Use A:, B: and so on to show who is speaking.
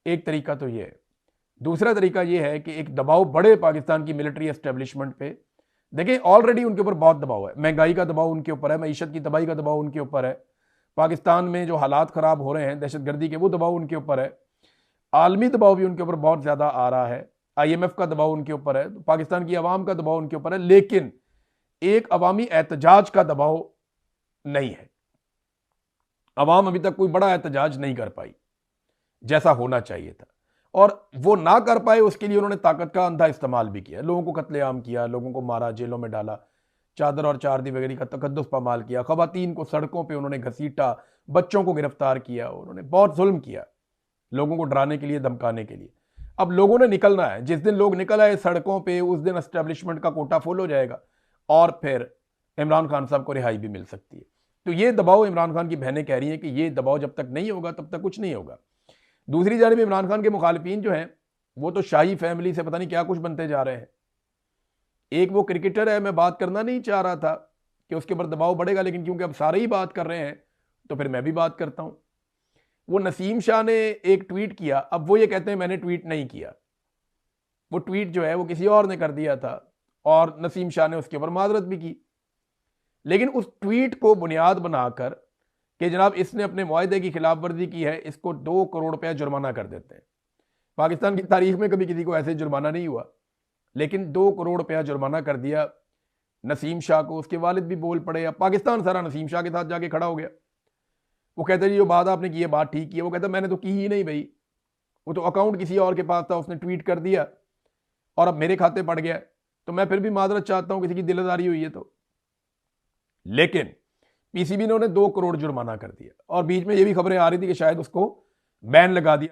A: एक तरीका तो ये है। दूसरा तरीका ये है कि एक दबाव बढ़े पाकिस्तान की मिलिट्री एस्टेब्लिशमेंट पे। देखिए ऑलरेडी उनके ऊपर बहुत दबाव है, महंगाई का दबाव उनके ऊपर है, मईशत की तबाही का दबाव उनके ऊपर है, पाकिस्तान में जो हालात खराब हो रहे हैं दहशतगर्दी के, वो दबाव उनके ऊपर है, आलमी दबाव भी उनके ऊपर बहुत ज्यादा आ रहा है, IMF का दबाव उनके ऊपर है, तो पाकिस्तान की आवाम का दबाव उनके ऊपर है, लेकिन एक अवामी एहतजाज का दबाव नहीं है। अवाम अभी तक कोई बड़ा एहतजाज नहीं कर पाई जैसा होना चाहिए था, और वो ना कर पाए उसके लिए उन्होंने ताकत का अंधा इस्तेमाल भी किया, लोगों को कत्लेआम किया, लोगों को मारा, जेलों में डाला, चादर और चारदी वगैरह का तकद्दुस पामाल किया, खवातीन को सड़कों पे उन्होंने घसीटा, बच्चों को गिरफ्तार किया, उन्होंने बहुत जुल्म किया लोगों को डराने के लिए, धमकाने के लिए। अब लोगों ने निकलना है, जिस दिन लोग निकल आए सड़कों पे उस दिन एस्टेब्लिशमेंट का कोटा फुल हो जाएगा और फिर इमरान खान साहब को रिहाई भी मिल सकती है। तो ये दबाव इमरान खान की बहनें कह रही हैं कि ये दबाव जब तक नहीं होगा तब तक कुछ नहीं होगा। दूसरी जानिब इमरान खान के मुखालिफिन जो हैं वो तो शाही फैमिली से पता नहीं क्या कुछ बनते जा रहे हैं। एक वो क्रिकेटर है, मैं बात करना नहीं चाह रहा था कि उसके ऊपर दबाव बढ़ेगा, लेकिन क्योंकि अब सारे ही बात कर रहे हैं तो फिर मैं भी बात करता हूं। वो नसीम शाह ने एक ट्वीट किया, अब वो ये कहते हैं मैंने ट्वीट नहीं किया, वो ट्वीट जो है वो किसी और ने कर दिया था और नसीम शाह ने उसके ऊपर माजरत भी की, लेकिन उस ट्वीट को बुनियाद बनाकर कि जनाब इसने अपने मुआहदे की खिलाफ वर्जी की है, इसको 2 करोड़ रुपया जुर्माना कर देते हैं। पाकिस्तान की तारीख में कभी किसी को ऐसे जुर्माना नहीं हुआ, लेकिन 2 करोड़ रुपया जुर्माना कर दिया नसीम शाह को। उसके वालिद भी बोल पड़े, अब पाकिस्तान सारा नसीम शाह के साथ जाके खड़ा हो गया। वो कहते जी जो बात आपने की है बात ठीक की है, वो कहता मैंने तो की ही नहीं भाई, वो तो अकाउंट किसी और के पास था, उसने ट्वीट कर दिया और अब मेरे खाते पड़ गया, तो मैं फिर भी माजरत चाहता हूं किसी की दिलदारी हुई है तो। लेकिन PCB ने उन्हें 2 करोड़ जुर्माना कर दिया और बीच में ये भी खबरें आ रही थी कि शायद उसको बैन लगा दिया।